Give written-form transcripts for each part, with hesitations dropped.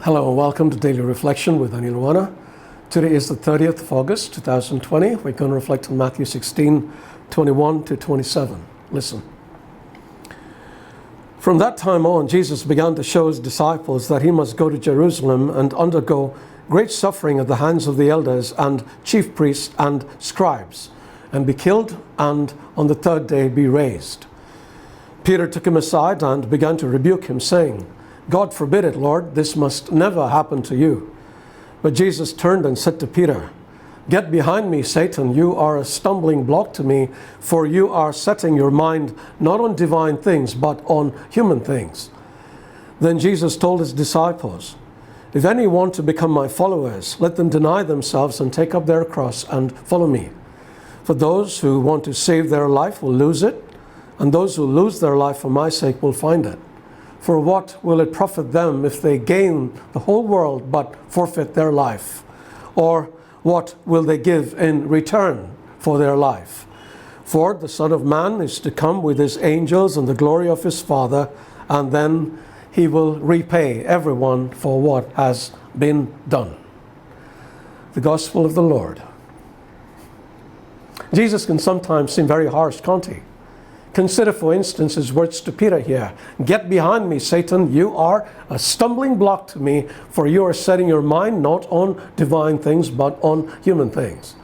Hello and welcome to Daily Reflection with Aneel Aranha. Today is the 30th of August 2020. We're going to reflect on Matthew 16:21 to 27. Listen. From that time on, Jesus began to show his disciples that he must go to Jerusalem and undergo great suffering at the hands of the elders and chief priests and scribes, and be killed, and on the third day be raised. Peter took him aside and began to rebuke him, saying, God forbid it, Lord, this must never happen to you. But Jesus turned and said to Peter, Get behind me, Satan, you are a stumbling block to me, for you are setting your mind not on divine things, but on human things. Then Jesus told his disciples, If any want to become my followers, let them deny themselves and take up their cross and follow me. For those who want to save their life will lose it, and those who lose their life for my sake will find it. For what will it profit them if they gain the whole world but forfeit their life? Or what will they give in return for their life? For the Son of Man is to come with his angels and the glory of his Father, and then he will repay everyone for what has been done. The Gospel of the Lord. Jesus can sometimes seem very harsh, can't he? Consider, for instance, his words to Peter here. Get behind me, Satan. You are a stumbling block to me, for you are setting your mind not on divine things, but on human things.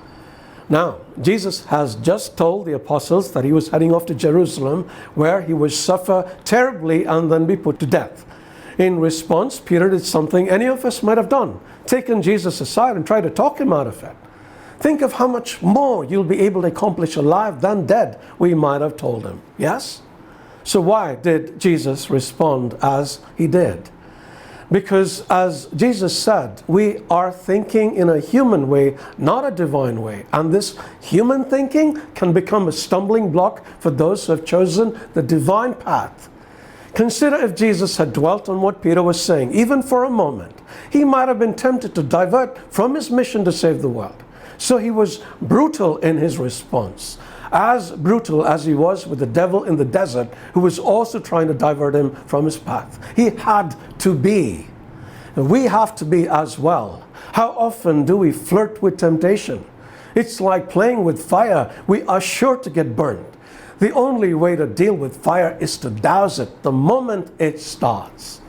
Now, Jesus has just told the apostles that he was heading off to Jerusalem, where he would suffer terribly and then be put to death. In response, Peter did something any of us might have done, taken Jesus aside and tried to talk him out of it. Think of how much more you'll be able to accomplish alive than dead, we might have told him. Yes? So why did Jesus respond as he did? Because as Jesus said, we are thinking in a human way, not a divine way. And this human thinking can become a stumbling block for those who have chosen the divine path. Consider if Jesus had dwelt on what Peter was saying, even for a moment. He might have been tempted to divert from his mission to save the world. So he was brutal in his response, as brutal as he was with the devil in the desert, who was also trying to divert him from his path. He had to be. And we have to be as well. How often do we flirt with temptation? It's like playing with fire. We are sure to get burned. The only way to deal with fire is to douse it the moment it starts.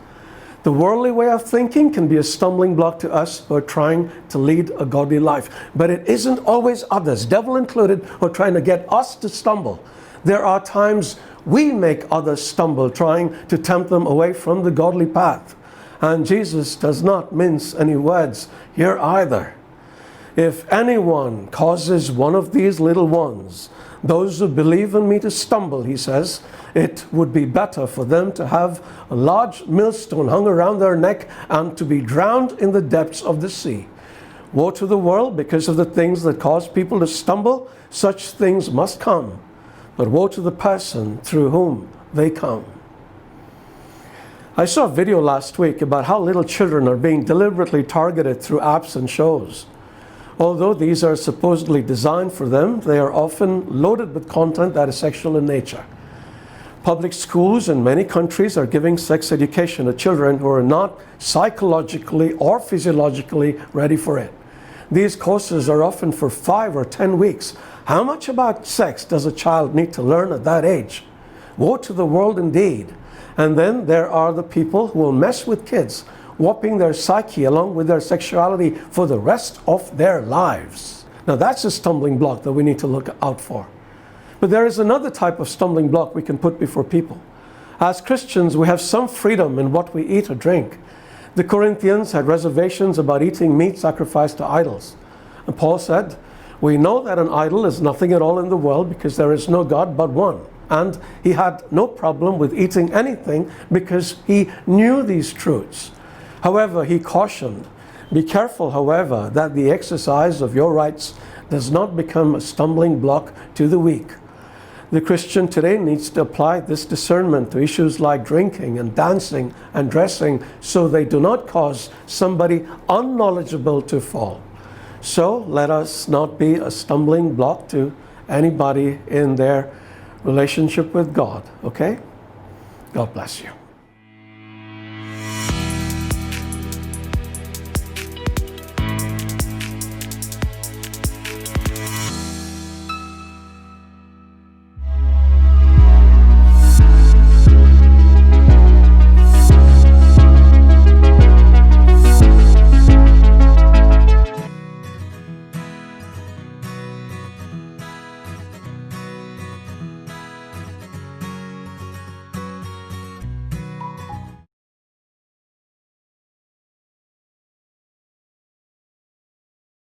The worldly way of thinking can be a stumbling block to us who are trying to lead a godly life. But it isn't always others, devil included, who are trying to get us to stumble. There are times we make others stumble, trying to tempt them away from the godly path. And Jesus does not mince any words here either. If anyone causes one of these little ones, those who believe in me, to stumble, he says, it would be better for them to have a large millstone hung around their neck and to be drowned in the depths of the sea. Woe to the world because of the things that cause people to stumble. Such things must come. But woe to the person through whom they come. I saw a video last week about how little children are being deliberately targeted through apps and shows. Although these are supposedly designed for them, they are often loaded with content that is sexual in nature. Public schools in many countries are giving sex education to children who are not psychologically or physiologically ready for it. These courses are often for 5 or 10 weeks. How much about sex does a child need to learn at that age? Woe to the world indeed. And then there are the people who will mess with kids, warping their psyche along with their sexuality for the rest of their lives. Now that's a stumbling block that we need to look out for. But there is another type of stumbling block we can put before people. As Christians, we have some freedom in what we eat or drink. The Corinthians had reservations about eating meat sacrificed to idols. And Paul said, we know that an idol is nothing at all in the world because there is no God but one. And he had no problem with eating anything because he knew these truths. However, he cautioned, be careful, however, that the exercise of your rights does not become a stumbling block to the weak. The Christian today needs to apply this discernment to issues like drinking and dancing and dressing, so they do not cause somebody unknowledgeable to fall. So let us not be a stumbling block to anybody in their relationship with God, okay? God bless you.